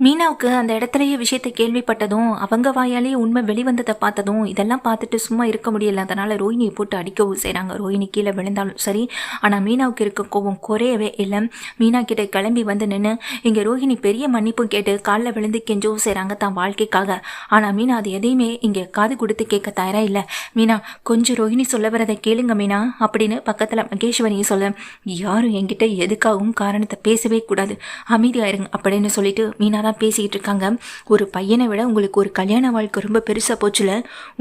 மீனாவுக்கு அந்த இடத்துலயே விஷயத்தை கேள்விப்பட்டதும் அவங்க வாயாலேயே உண்மை வெளிவந்ததை பார்த்ததும் இதெல்லாம் பார்த்துட்டு சும்மா இருக்க முடியல. அதனால ரோஹிணியை போட்டு அடிக்கவும் செய்கிறாங்க. ரோஹிணி கீழே விழுந்தாலும் சரி, ஆனால் மீனாவுக்கு இருக்க கோபம் குறையவே இல்லை. மீனா கிட்ட கிளம்பி வந்து நின்று இங்கே ரோஹிணி பெரிய மன்னிப்பும் கேட்டு காலில் விழுந்து கெஞ்சவும் செய்கிறாங்க தான் வாழ்க்கைக்காக. ஆனால் மீனா அது எதையுமே இங்கே காது கொடுத்து கேட்க தயாராக இல்லை. மீனா கொஞ்சம் ரோஹிணி சொல்ல வரதை கேளுங்க மீனா அப்படின்னு பக்கத்தில் மகேஸ்வரியும் சொல்ல, யாரும் என்கிட்ட எதுக்காகவும் காரணத்தை பேசவே கூடாது, அமைதியாயிருங்க அப்படின்னு சொல்லிட்டு மீனா தான் பேசிக்கிட்டு இருக்காங்க. ஒரு பையனை விட உங்களுக்கு ஒரு கல்யாண வாழ்க்கை ரொம்ப பெருசாக போச்சுல.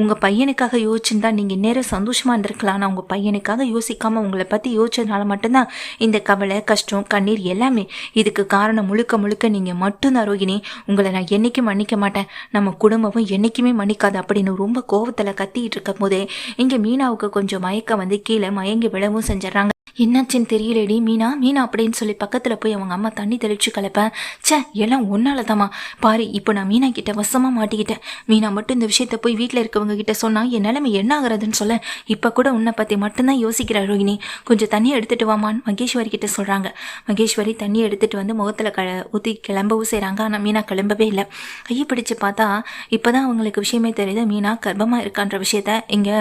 உங்கள் பையனுக்காக யோசிச்சுருந்தா நீங்கள் நேரம் சந்தோஷமாக இருந்திருக்கலாம். ஆனால் உங்கள் பையனுக்காக யோசிக்காமல் உங்களை பற்றி யோசிச்சதுனால மட்டும்தான் இந்த கவலை, கஷ்டம், கண்ணீர் எல்லாமே. இதுக்கு காரணம் முழுக்க முழுக்க நீங்கள் மட்டும்தான் ரோகிணி. உங்களை நான் என்றைக்கும் மன்னிக்க மாட்டேன், நம்ம குடும்பமும் என்றைக்குமே மன்னிக்காது அப்படின்னு ரொம்ப கோவத்தில் கத்திக்கிட்டு இருக்கும் போதே இங்கே மீனாவுக்கு கொஞ்சம் மயக்கம் வந்து கீழே மயங்கி விழவும் செஞ்சிடறாங்க. என்னாச்சுன்னு தெரியலடி மீனா மீனா அப்படின்னு சொல்லி பக்கத்தில் போய் அவங்க அம்மா தண்ணி தெளிச்சு கலப்பேன். எல்லாம் ஒன்னால தாம்மா பாரு, இப்போ நான் மீனா கிட்ட வசமாக மாட்டிக்கிட்டேன். மீனா மட்டும் இந்த விஷயத்த போய் வீட்டில் இருக்கவங்க கிட்ட சொன்னால் என் நிலைமை என்ன ஆகுறதுன்னு சொல்ல, இப்போ கூட உன்னை பற்றி மட்டும்தான் யோசிக்கிற ரோஹிணி, கொஞ்சம் தண்ணி எடுத்துகிட்டு வாமான்னு மகேஸ்வரி கிட்ட சொல்கிறாங்க. மகேஸ்வரி தண்ணி எடுத்துகிட்டு வந்து முகத்தில் ஊற்றி கிளம்பவும் செய்கிறாங்க. ஆனால் மீனா கிளம்பவே இல்லை. கையை பிடிச்சு பார்த்தா இப்போ தான் அவங்களுக்கு விஷயமே தெரியுது, மீனா கர்ப்பமாக இருக்கான்ற விஷயத்த இங்கே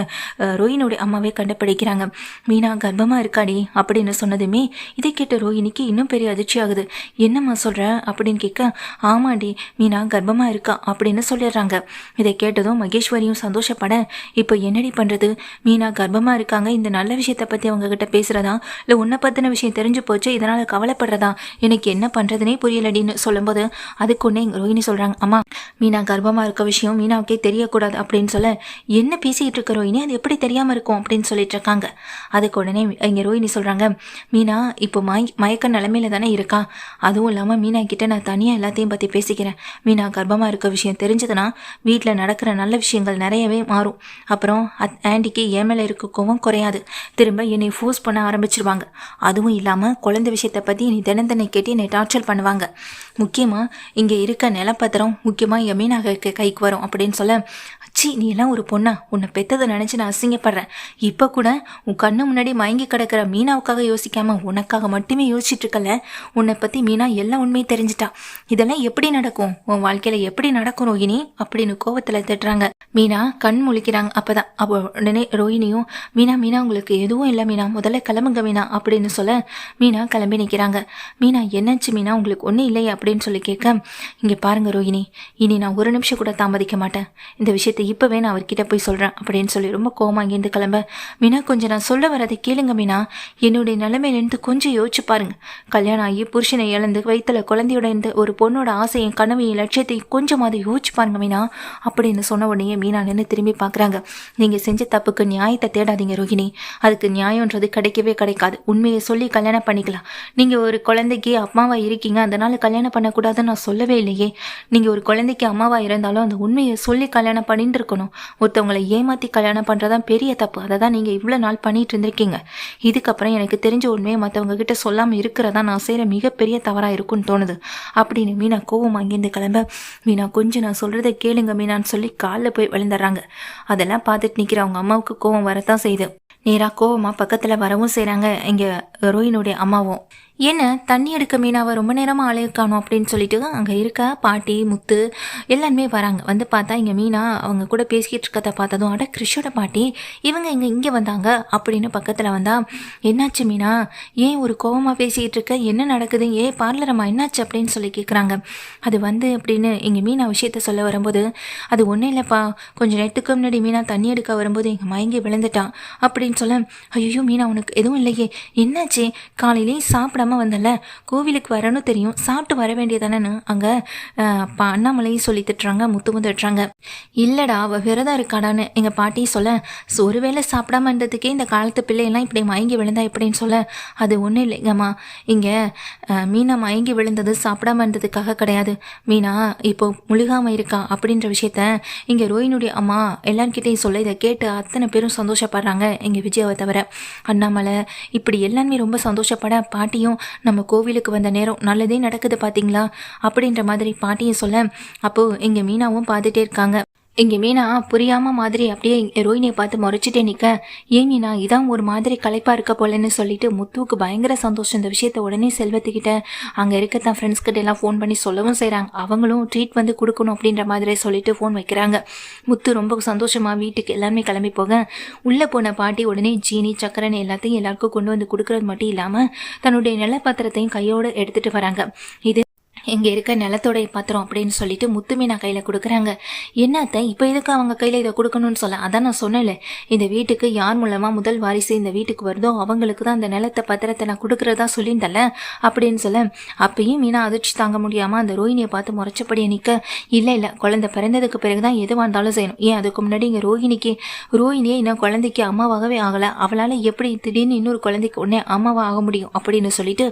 ரோஹினியோடைய அம்மாவே கண்டுபிடிக்கிறாங்க. மீனா கர்ப்பமாக இருக்காடி அப்படின்னு சொன்னதுமே இதை கேட்ட ரோஹிணிக்கு இன்னும் பெரிய அதிர்ச்சி ஆகுது. என்னம்மா சொல்ற அப்படின்னு கேட்க, ஆமாடி மீனா கர்ப்பமா இருக்கா அப்படின்னு சொல்லிடுறாங்க. இதை கேட்டதும் மகேஸ்வரியும் சந்தோஷப்பட, இப்போ என்னடி பண்றது, மீனா கர்ப்பமா இருக்காங்க, இந்த நல்ல விஷயத்தை பத்தி அவங்க கிட்ட பேசுறதா இல்லை உன்னை பத்தின விஷயம் தெரிஞ்சு போச்சு இதனால கவலைப்படுறதா, எனக்கு என்ன பண்றதுனே புரியலடின்னு சொல்லும்போது அதுக்கு ஒன்னே ரோஹிணி சொல்றாங்க, அம்மா மீனா கர்ப்பமா இருக்க விஷயம் மீனாவுக்கே தெரியக்கூடாது அப்படின்னு சொல்ல, என்ன பேசிக்கிட்டு இருக்க ரோஹிணி, அது எப்படி தெரியாம இருக்கும் அப்படின்னு சொல்லிட்டு இருக்காங்க. அதுக்கு உடனே இங்க ரோஹிணி சொல்கிறாங்க, மீனா இப்போ மயக்க நிலைமையில தானே இருக்கா, அதுவும் இல்லாமல் மீனா கிட்ட நான் தனியாக எல்லாத்தையும் பற்றி பேசிக்கிறேன். மீனா கர்ப்பமாக இருக்க விஷயம் தெரிஞ்சதுன்னா வீட்டில் நடக்கிற நல்ல விஷயங்கள் நிறையவே மாறும். அப்புறம் ஆண்டிக்கு என் மேலே இருக்க கோவம் குறையாது, திரும்ப என்னை ஃபோர்ஸ் பண்ண ஆரம்பிச்சிருவாங்க. அதுவும் இல்லாமல் குழந்தை விஷயத்தை பற்றி என்னை தினந்தனை கேட்டு என்னை டார்ச்சர் பண்ணுவாங்க. முக்கியமாக இங்கே இருக்க நிலப்பத்திரம் முக்கியமாக என் மீனா கைக்கு வரும் அப்படின்னு சொல்ல, நீ எல்லாம் ஒரு பொண்ணா, உன்னை பெற்றதை நினச்சி நான் அசிங்கப்படுறேன். இப்போ கூட உன் கண்ணு முன்னாடி மயங்கி கிடக்கிற மீனாவுக்காக யோசிக்காம உனக்காக மட்டுமே யோசிச்சுட்டு இருக்கல. உன்னை பற்றி மீனா எல்லா உண்மையும் தெரிஞ்சிட்டா. இதெல்லாம் எப்படி நடக்கும், உன் வாழ்க்கையில் எப்படி நடக்கும் ரோஹிணி அப்படின்னு கோவத்தில் திட்டுறாங்க. மீனா கண் முழிக்கிறாங்க. அப்போதான் அப்போ உடனே ரோஹிணியும், மீனா மீனா உங்களுக்கு எதுவும் இல்லை மீனா, முதல்ல கிளம்புங்க மீனா அப்படின்னு சொல்ல மீனா கிளம்பி நிற்கிறாங்க. மீனா என்னாச்சு மீனா, உங்களுக்கு ஒன்றும் இல்லையே அப்படின்னு சொல்லி கேட்க, இங்கே பாருங்க ரோஹிணி, இனி நான் ஒரு நிமிஷம் கூட தாமதிக்க மாட்டேன். இந்த விஷயத்தை இப்போவே நான் அவர்கிட்ட போய் சொல்கிறேன் அப்படின்னு சொல்லி ரொம்ப கோவமாக இங்கேருந்து கிளம்ப, மீனா கொஞ்சம் நான் சொல்ல வரதை கேளுங்க மீனா, என்னுடைய நிலைமையிலேருந்து கொஞ்சம் யோசிச்சு பாருங்க. கல்யாணம் ஆகி புருஷனை இழந்து வயிற்றுல குழந்தையோட இருந்து ஒரு பொண்ணோட ஆசையும் கனவையும் லட்சியத்தையும் கொஞ்சமாவது யோசிச்சு பாருங்க மீனா அப்படின்னு சொன்ன உடனே மீனா நின்று திரும்பி பார்க்குறாங்க. நீங்கள் செஞ்ச தப்புக்கு நியாயத்தை தேடாதீங்க ரோஹிணி, அதுக்கு நியாயன்றது கிடைக்கவே கிடைக்காது. உண்மையை சொல்லி கல்யாணம் பண்ணிக்கலாம். நீங்கள் ஒரு குழந்தைக்கு அம்மாவா இருக்கீங்க, அதனால கல்யாணம் பண்ணக்கூடாதுன்னு நான் சொல்லவே இல்லையே. நீங்கள் ஒரு குழந்தைக்கு அம்மாவா இருந்தாலும் அந்த உண்மையை சொல்லி கல்யாணம் பண்ணிட்டு இருக்கணும். ஒருத்தவங்களை ஏமாற்றி கல்யாணம் பண்ணுறதான் பெரிய தப்பு. அதை தான் நீங்கள் இவ்வளோ நாள் பண்ணிட்டு இருந்திருக்கீங்க. இதுக்கப்புறம் எனக்கு தெரிஞ்ச உண்மையை மற்றவங்க கிட்ட சொல்லாமல் இருக்கிறதா நான் செய்கிற மிகப்பெரிய தவறாக இருக்குன்னு தோணுது அப்படின்னு மீனா கோவம் அங்கேருந்து கிளம்ப, மீனா கொஞ்சம் நான் சொல்கிறத கேளுங்க மீனான்னு சொல்லி காலில் போய் விழுந்துடுறாங்க. அதெல்லாம் பார்த்துட்டு நிற்கிற அவங்க அம்மாவுக்கு கோவம் வரத்தான் செய்யுது. நேராக கோவமாக பக்கத்தில் வரவும் செய்கிறாங்க இங்கே ரோஹினுடைய அம்மாவும். என்ன தண்ணி எடுக்க மீனாவை ரொம்ப நேரமாக ஆளையிருக்கானோ அப்படின்னு சொல்லிட்டு அங்கே இருக்க பாட்டி முத்து எல்லாருமே வராங்க. வந்து பார்த்தா இங்கே மீனா அவங்க கூட பேசிக்கிட்டு இருக்கதை பார்த்ததும், அட கிறிஷோட பாட்டி இவங்க இங்கே வந்தாங்க அப்படின்னு பக்கத்தில் வந்தா, என்னாச்சு மீனா, ஏன் ஒரு கோவமாக பேசிக்கிட்டு இருக்க, என்ன நடக்குது, பார்லரம்மா என்னாச்சு அப்படின்னு சொல்லி கேட்குறாங்க. அது அப்படின்னு இங்கே மீனா விஷயத்த சொல்ல வரும்போது, அது ஒன்றும் இல்லைப்பா, கொஞ்சம் நேரத்துக்கு முன்னாடி மீனா தண்ணி எடுக்க வரும்போது எங்கள் மயங்கி விழுந்துட்டான் அப்படின்னு சொல்ல, ஐயோ மீனா உனக்கு எதுவும் இல்லையே, என்னாச்சு, காலையிலேயும் சாப்பிடாம வந்தல, கோவிலுக்கு வரணும் தெரியும், சாப்பிட்டு வர வேண்டியதானு அங்கே அண்ணாமலையும் சொல்லி திட்டுறாங்க. முத்து திட்டுறாங்க. இல்லைடா அவள் விரதம் இருக்காடான்னு எங்கள் பாட்டியும் சொல்ல, ஒருவேளை சாப்பிடாம இருந்ததுக்கே இந்த காலத்து பிள்ளையெல்லாம் இப்படி மயங்கி விழுந்தா எப்படின்னு சொல்ல, அது ஒன்றும் இல்லைங்கம்மா, இங்கே மீனா மயங்கி விழுந்தது சாப்பிடாம இருந்ததுக்காக கிடையாது. மீனா இப்போ முழுகாமல் இருக்கா அப்படின்ற விஷயத்த இங்கே ரோஹினுடைய அம்மா எல்லார்கிட்டையும் சொல்ல, இதை கேட்டு அத்தனை பேரும் சந்தோஷப்படுறாங்க. இங்கே விஜயாவை தவிர அண்ணாமலை இப்படி எல்லாருமே ரொம்ப சந்தோஷப்பட, பாட்டியும் நம்ம கோவிலுக்கு வந்த நேரம் நல்லதே நடக்குது பார்த்தீங்களா அப்படின்ற மாதிரி பாட்டியை சொல்ல, அப்போது எங்கள் மீனாவும் பார்த்துட்டே இருக்காங்க. இங்கே மீனா புரியாம மாதிரி அப்படியே ரோஹினியை பார்த்து முறைச்சிட்டே நிற்க, ஏன் மீனா இதான் ஒரு மாதிரி களைப்பாக இருக்க போலன்னு சொல்லிட்டு முத்துவுக்கு பயங்கர சந்தோஷம். இந்த விஷயத்த உடனே செல்வத்துக்கிட்ட அங்கே இருக்க தான் ஃப்ரெண்ட்ஸ் கிட்ட எல்லாம் ஃபோன் பண்ணி சொல்லவும் செய்கிறாங்க. அவங்களும் ட்ரீட் வந்து கொடுக்கணும் அப்படின்ற மாதிரி சொல்லிட்டு ஃபோன் வைக்கிறாங்க. முத்து ரொம்ப சந்தோஷமாக வீட்டுக்கு எல்லாருமே கிளம்பி போக, உள்ளே போன பாட்டி உடனே ஜீனி சக்கரைன்னு எல்லாத்தையும் எல்லாருக்கும் கொண்டு வந்து கொடுக்கறது மட்டும் இல்லாமல் தன்னுடைய நிலப்பத்திரத்தையும் கையோடு எடுத்துகிட்டு வராங்க. இது இங்கே இருக்க நிலத்தோடைய பத்திரம் அப்படின்னு சொல்லிட்டு முத்துமீனா கையில் கொடுக்குறாங்க. என்னத்த இப்போ எதுக்கு அவங்க கையில் இதை கொடுக்கணும்னு சொல்ல, அதான் நான் சொன்னேன்ல, இந்த வீட்டுக்கு யார் மூலமாக முதல் வாரிசு இந்த வீட்டுக்கு வருதோ அவங்களுக்கு தான் அந்த நிலத்தை பத்திரத்தை நான் கொடுக்குறதா சொல்லியிருந்தல அப்படின்னு சொல்ல, அப்பயும் மீனா அதிர்ச்சி தாங்க முடியாமல் அந்த ரோஹினியை பார்த்து முறைச்சபடியே நிற்க, இல்லை குழந்தை பிறந்ததுக்கு பிறகு தான் எதுவாக இருந்தாலும் செய்யணும். ஏன் அதுக்கு முன்னாடி இங்கே ரோஹினியே இன்னும் குழந்தைக்கு அம்மாவாகவே ஆகலை, அவளால் எப்படி திடீர்னு இன்னொரு குழந்தைக்கு உடனே அம்மாவாக ஆக முடியும் அப்படின்னு சொல்லிட்டு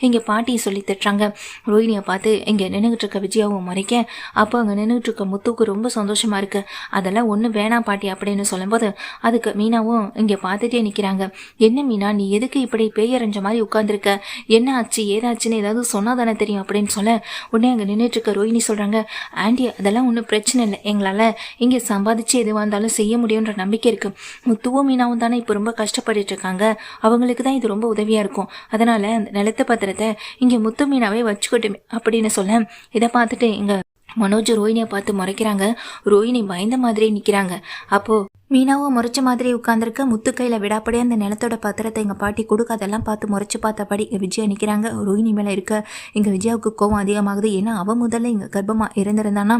இங்கே பாட்டியை சொல்லி திட்டுறாங்க. ரோஹினியை பார்த்து இங்கே நின்றுகிட்டு இருக்க விஜயாவும் மறைக்க, அப்போ அங்கே நின்றுட்டு இருக்க முத்துக்கு ரொம்ப சந்தோஷமா இருக்கு. அதெல்லாம் ஒன்றும் வேணாம் பாட்டி அப்படின்னு சொல்லும்போது அதுக்கு மீனாவும் இங்கே பார்த்துட்டே நிற்கிறாங்க. என்ன மீனா, நீ எதுக்கு இப்படி பேயறிஞ்ச மாதிரி உட்காந்துருக்க, என்ன ஆச்சு ஏதாச்சுன்னு ஏதாவது சொன்னாதானே தெரியும் அப்படின்னு சொல்ல, உடனே அங்கே நின்றுட்டு இருக்க ரோஹினி சொல்கிறாங்க, ஆண்டி அதெல்லாம் ஒன்றும் பிரச்சனை இல்லை, எங்களால் இங்கே சம்பாதிச்சு எதுவாக இருந்தாலும் செய்ய முடியுன்ற நம்பிக்கை இருக்கு. முத்துவும் மீனாவும் தானே இப்போ ரொம்ப கஷ்டப்பட்டு இருக்காங்க, அவங்களுக்கு தான் இது ரொம்ப உதவியாக இருக்கும். அதனால் அந்த நிலத்து பத்திரத்தை இங்கே முத்து மீனாவே வச்சுக்கிட்டுமே அப்படின்னு சொல்ல, இதை பார்த்துட்டு இங்க மனோஜ் ரோஹினியை பார்த்து முறைக்கிறாங்க. ரோஹினி பயந்த மாதிரி நிற்கிறாங்க. அப்போ மீனாவும் முறைச்ச மாதிரி உட்காந்துருக்க, முத்து கையில் விடாப்படியே அந்த நிலத்தோட பத்திரத்தை எங்கள் பாட்டி கொடுக்க, அதெல்லாம் பார்த்து முறைச்சி பார்த்தபடி விஜயா நிற்கிறாங்க. ரோஹினி மேலே இருக்க எங்கள் விஜயாவுக்கு கோவம் அதிகமாகுது. ஏன்னா அவள் முதல்ல இங்கே கர்ப்பமாக இருந்திருந்தானா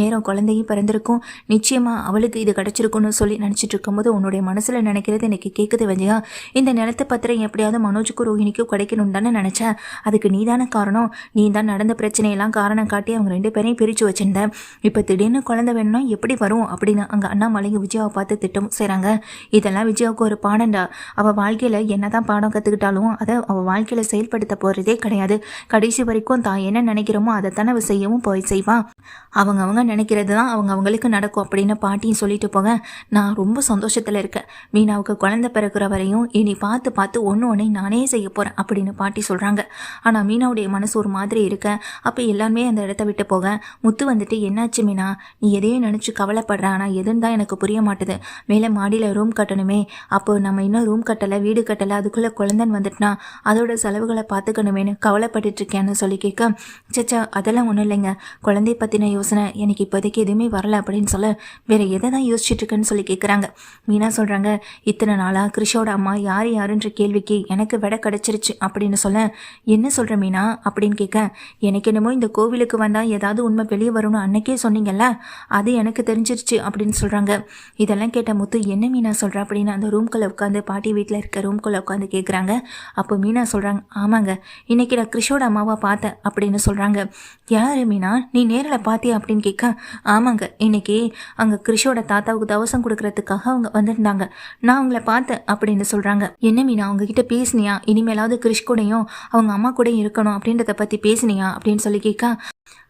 நேரம் குழந்தையும் பிறந்திருக்கும், நிச்சயமாக அவளுக்கு இது கிடச்சிருக்குன்னு சொல்லி நினச்சிட்டு இருக்கும்போது உன்னுடைய மனசில் நினைக்கிறது எனக்கு கேட்குது விஜயா. இந்த நிலத்து பத்திரம் எப்படியாவது மனோஜுக்கும் ரோஹினிக்கும் கிடைக்கணும்னு தானே நினச்சேன். அதுக்கு நீ தானே காரணம். நீ தான் நடந்த பிரச்சனையெல்லாம் காரணம் காட்டி அவங்க 2 பேரையும் பிரித்து வச்சிருந்தேன். இப்போ திடீர்னு குழந்தை வேணும்னா எப்படி வரும் அப்படின்னு அங்கே அண்ணாமலைங்க விஜயாவை பார்த்து திட்டம் செய்கிறாங்க. இதெல்லாம் விஜயாவுக்கு ஒரு பாடம்டா. அவள் வாழ்க்கையில் என்னதான் பாடம் கற்றுக்கிட்டாலும் அதை அவள் வாழ்க்கையில் செயல்படுத்த போகிறதே கிடையாது. கடைசி வரைக்கும் தான் என்ன நினைக்கிறோமோ அதைத்தானே அவள் செய்யவும் போய் செய்வான். அவங்க நினைக்கிறது தான் அவங்களுக்கு நடக்கும் அப்படின்னு பாட்டியும் சொல்லிட்டு போக, நான் ரொம்ப சந்தோஷத்தில் இருக்கேன். மீனாவுக்கு குழந்தை பிறக்கிற வரையும் இனி பார்த்து ஒன்று நானே செய்ய போகிறேன் அப்படின்னு பாட்டி சொல்கிறாங்க. ஆனால் மீனாவுடைய மனசு ஒரு மாதிரி இருக்க, அப்போ எல்லாருமே அந்த இடத்த விட்டு போக, முத்து வந்துட்டு என்னாச்சு மீனா, நீ எதையும் நினச்சி கவலைப்படுற, ஆனால் எதுன்னு தான் எனக்கு புரிய மாட்டுது. மேலே மாடியில் ரூம் கட்டணுமே, அப்போ நம்ம இன்னும் ரூம் கட்டலை வீடு கட்டலை, அதுக்குள்ளே குழந்தைன்னு வந்துட்டுனா அதோட செலவுகளை பார்த்துக்கணுமேனு கவலைப்பட்டுட்டு இருக்கேன்னு சொல்லி கேட்க, சச்சா அதெல்லாம் ஒன்றும் இல்லைங்க, குழந்தைய பற்றின யோசனை எனக்கு இப்போதைக்கு எதுவுமே வரலை அப்படின்னு சொல்ல, வேறு எதை தான் யோசிச்சுட்டு இருக்கேன்னு சொல்லி கேட்குறாங்க. மீனா சொல்கிறாங்க, இத்தனை நாளாக கிருஷோட அம்மா யாருன்ற கேள்விக்கு எனக்கு விடை கிடச்சிருச்சு அப்படின்னு சொல்ல, என்ன சொல்கிற மீனா அப்படின்னு கேட்க, எனக்கு என்னமோ இந்த கோவிலுக்கு வந்தால் ஏதாவது உண்மை வெளியே வரும்னு அன்னைக்கே சொன்னீங்கல்ல, அது எனக்கு தெரிஞ்சிருச்சு அப்படின்னு சொல்கிறாங்க. இதெல்லாம் கேட்ட முத்து என்ன மீனா சொல்கிறா அப்படின்னு அந்த ரூம்குள்ளே உட்காந்து பாட்டி வீட்டில் இருக்க ரூம்குள்ளே உட்காந்து கேட்குறாங்க. அப்போ மீனா சொல்கிறாங்க, ஆமாங்க இன்னைக்கு நான் கிருஷோட அம்மாவை பார்த்தேன் அப்படின்னு சொல்கிறாங்க. யார் மீனா, நீ நேரில் பார்த்தியா அப்படின்னு கேட்க, ஆமாங்க இன்னைக்கு அங்கே கிருஷோட தாத்தாவுக்கு தவசம் கொடுக்கறதுக்காக அவங்க வந்திருந்தாங்க, நான் அவங்கள பார்த்தேன் அப்படின்னு சொல்கிறாங்க. என்ன மீனா அவங்ககிட்ட பேசினியா, இனிமேலாவது கிருஷ் கூடயும் அவங்க அம்மா கூட இருக்கணும் அப்படின்றத பற்றி பேசினியா அப்படின்னு சொல்லி கேட்க,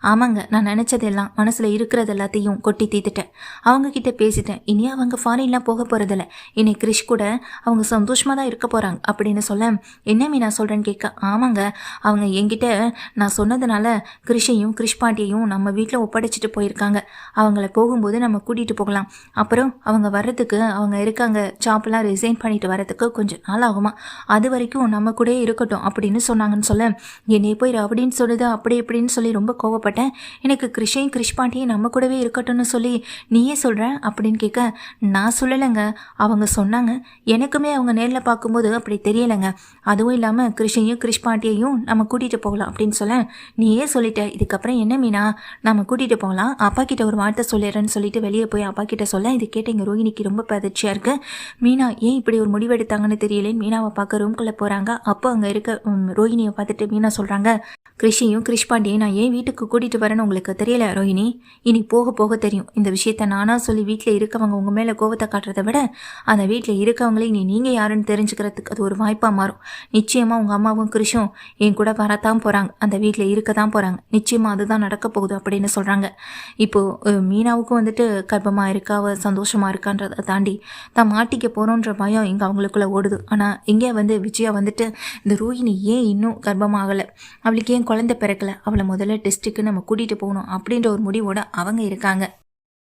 ஆமாங்க நான் நினச்சதெல்லாம் மனசில் இருக்கிறது எல்லாத்தையும் கொட்டி தீத்துட்டேன், அவங்கக்கிட்ட பேசிட்டேன், இனி அவங்க ஃபாரின்லாம் போக போகிறதில்ல, இனி கிறிஷ் கூட அவங்க சந்தோஷமாக தான் இருக்க போகிறாங்க அப்படின்னு சொல்ல, என்ன மீனா சொல்கிறேன்னு கேட்க, ஆமாங்க அவங்க என்கிட்ட நான் சொன்னதுனால கிறிஷையும் கிறிஷ் பாட்டியையும் நம்ம வீட்டில் ஒப்படைச்சிட்டு போயிருக்காங்க, அவங்கள போகும்போது நம்ம கூட்டிகிட்டு போகலாம், அப்புறம் அவங்க வர்றதுக்கு அவங்க இருக்காங்க ஜாப்லாம் ரிசைன் பண்ணிட்டு வரதுக்கு கொஞ்சம் நாள் ஆகுமா, அது வரைக்கும் நம்ம கூட இருக்கட்டும் அப்படின்னு சொன்னாங்கன்னு சொல்ல, என்னை போய் அப்படின்னு சொல்லுது அப்படி இப்படின்னு சொல்லி ரொம்ப கோவப்பட்டேன், எனக்கு கிருஷையும் கிருஷ் பாட்டியும் நம்ம கூடவே இருக்கட்டும்னு சொல்லி நீயே சொல்கிற அப்படின்னு கேட்க, நான் சொல்லலைங்க அவங்க சொன்னாங்க, எனக்குமே அவங்க நேரில் பார்க்கும்போது அப்படி தெரியலைங்க, அதுவும் இல்லாமல் கிருஷையும் கிருஷ் பாட்டியையும் நம்ம கூட்டிகிட்டு போகலாம் அப்படின்னு சொல்ல, நீயே சொல்லிட்ட இதுக்கப்புறம் என்ன மீனா நம்ம கூட்டிகிட்டு போகலாம், அப்பா கிட்ட ஒரு வார்த்தை சொல்லிடுறேன்னு சொல்லிட்டு வெளியே போய் அப்பா கிட்ட சொல்ல, இது கேட்ட எங்கள் ரோஹினிக்கு ரொம்ப பதர்ச்சியாக இருக்குது. மீனா ஏன் இப்படி ஒரு முடிவெடுத்தாங்கன்னு தெரியலேன்னு மீனாவை பார்க்க ரூம்குள்ளே போகிறாங்க. அப்போ அங்கே இருக்க ரோஹினியை பார்த்துட்டு மீனா சொல்கிறாங்க, கிருஷியும் கிருஷ் பாண்டியையும் நான் ஏன் வீட்டுக்கு கூட்டிகிட்டு வரேன்னு உங்களுக்கு தெரியல ரோஹினி, இனி போக போக தெரியும். இந்த விஷயத்த நானாக சொல்லி வீட்டில் இருக்கவங்க உங்கள் மேலே கோவத்தை காட்டுறதை விட அந்த வீட்டில் இருக்கவங்களே நீங்கள் யாருன்னு தெரிஞ்சுக்கிறதுக்கு அது ஒரு வாய்ப்பாக மாறும். நிச்சயமாக உங்கள் அம்மாவும் கிருஷும் என் கூட வரத்தான் போகிறாங்க, அந்த வீட்டில் இருக்க தான் போகிறாங்க, நிச்சயமாக அதுதான் நடக்க போகுது அப்படின்னு சொல்கிறாங்க. இப்போது மீனாவுக்கும் வந்துட்டு கர்ப்பமாக இருக்கா, அவள் சந்தோஷமாக இருக்கான்றதை தாண்டி தான் மாட்டிக்க போகிறோன்ற பயம் இங்கே அவங்களுக்குள்ளே ஓடுது. ஆனால் இங்கே விஜயா வந்துட்டு இந்த ரோஹினி ஏன் இன்னும் கர்ப்பமாகலை, அவளுக்கு ஏன் குழந்தை பிறக்கலை, அவளை முதல்ல டெஸ்ட்டுக்கு நம்ம கூட்டிகிட்டு போகணும் அப்படின்ற ஒரு முடிவோடு அவங்க இருக்காங்க.